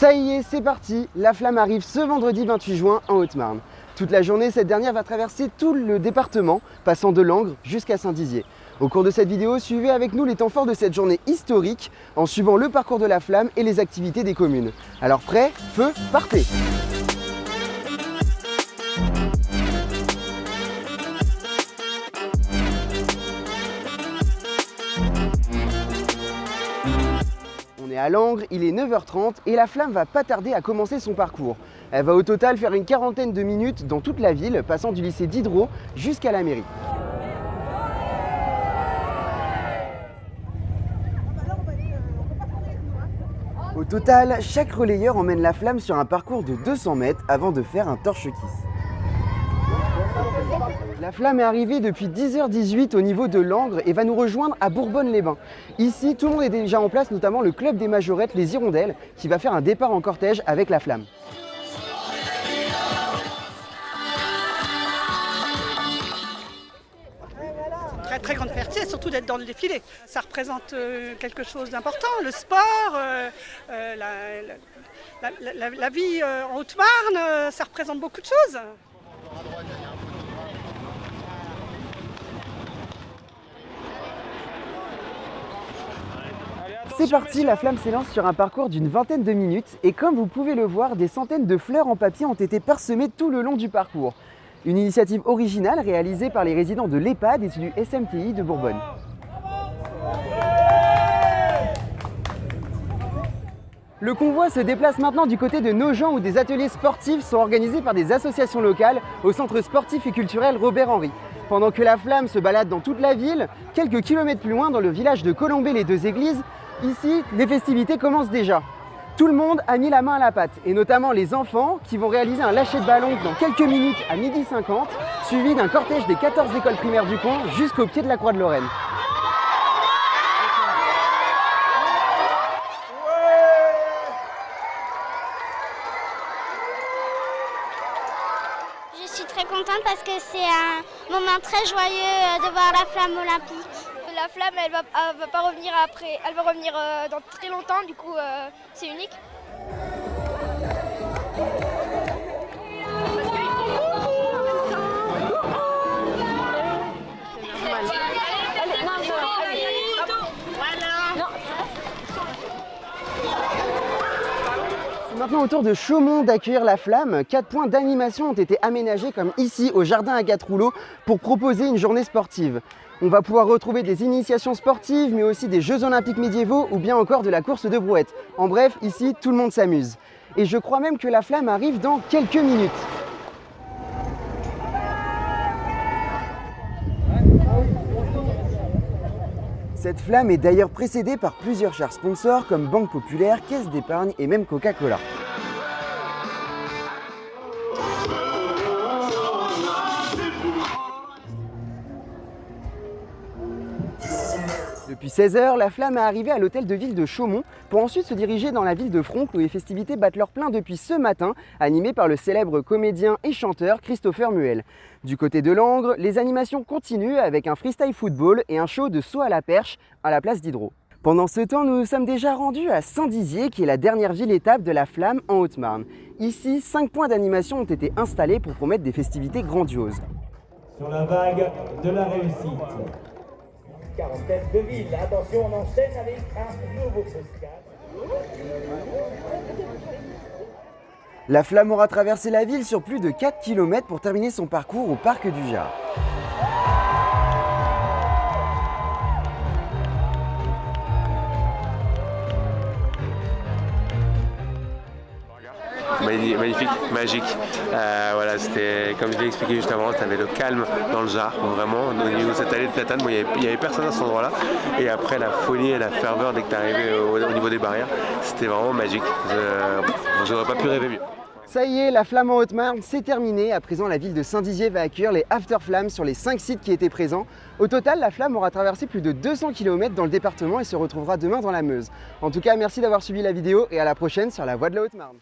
Ça y est, c'est parti, la flamme arrive ce vendredi 28 juin en Haute-Marne. Toute la journée, cette dernière va traverser tout le département, passant de Langres jusqu'à Saint-Dizier. Au cours de cette vidéo, suivez avec nous les temps forts de cette journée historique en suivant le parcours de la flamme et les activités des communes. Alors prêt, feu, partez! On est à Langres, il est 9h30 et la flamme va pas tarder à commencer son parcours. Elle va au total faire une quarantaine de minutes dans toute la ville, passant du lycée Diderot jusqu'à la mairie. Au total, chaque relayeur emmène la flamme sur un parcours de 200 mètres avant de faire un torche-kiss. La flamme est arrivée depuis 10h18 au niveau de Langres et va nous rejoindre à Bourbonne-les-Bains. Ici, tout le monde est déjà en place, notamment le club des majorettes, les Hirondelles, qui va faire un départ en cortège avec la flamme. Très grande fierté, surtout d'être dans le défilé. Ça représente quelque chose d'important, le sport, la vie en Haute-Marne, ça représente beaucoup de choses. C'est parti, la flamme s'élance sur un parcours d'une vingtaine de minutes et comme vous pouvez le voir, des centaines de fleurs en papier ont été parsemées tout le long du parcours. Une initiative originale réalisée par les résidents de l'EHPAD et du SMTI de Bourbonne. Le convoi se déplace maintenant du côté de Nogent où des ateliers sportifs sont organisés par des associations locales au centre sportif et culturel Robert-Henri. Pendant que la flamme se balade dans toute la ville, quelques kilomètres plus loin dans le village de Colombey-les-Deux-Églises, ici, les festivités commencent déjà. Tout le monde a mis la main à la pâte, et notamment les enfants qui vont réaliser un lâcher de ballon dans quelques minutes à 12h50, suivi d'un cortège des 14 écoles primaires du coin jusqu'au pied de la Croix de Lorraine. Je suis très contente parce que c'est un moment très joyeux de voir la flamme olympique. La flamme, elle va pas revenir après, elle va revenir dans très longtemps, du coup c'est unique. C'est maintenant au tour de Chaumont d'accueillir la flamme. 4 points d'animation ont été aménagés comme ici au jardin à 4 rouleaux pour proposer une journée sportive. On va pouvoir retrouver des initiations sportives, mais aussi des Jeux olympiques médiévaux ou bien encore de la course de brouette. En bref, ici, tout le monde s'amuse. Et je crois même que la flamme arrive dans quelques minutes. Cette flamme est d'ailleurs précédée par plusieurs chars sponsors comme Banque Populaire, Caisse d'Épargne et même Coca-Cola. Depuis 16h, la flamme est arrivée à l'hôtel de ville de Chaumont pour ensuite se diriger dans la ville de Froncles où les festivités battent leur plein depuis ce matin, animées par le célèbre comédien et chanteur Christopher Muel. Du côté de Langres, les animations continuent avec un freestyle football et un show de saut à la perche à la place Diderot. Pendant ce temps, nous nous sommes déjà rendus à Saint-Dizier qui est la dernière ville étape de la flamme en Haute-Marne. Ici, 5 points d'animation ont été installés pour promettre des festivités grandioses. Sur la vague de la réussite. Quarantaine de villes. Attention, on enchaîne avec un nouveau postcard. La flamme aura traversé la ville sur plus de 4 km pour terminer son parcours au parc du Jard. Magnifique, magique. Voilà, c'était comme je l'ai expliqué juste avant, tu avais le calme dans le Jard, vraiment au niveau de cette allée de platane, il n'y avait personne à cet endroit-là. Et après la folie et la ferveur dès que tu arrivé au niveau des barrières, c'était vraiment magique. Je n'aurais pas pu rêver mieux. Ça y est, la flamme en Haute-Marne, c'est terminé. À présent, la ville de Saint-Dizier va accueillir les after-flammes sur les 5 sites qui étaient présents. Au total, la flamme aura traversé plus de 200 km dans le département et se retrouvera demain dans la Meuse. En tout cas, merci d'avoir suivi la vidéo et à la prochaine sur la Voie de la Haute-Marne.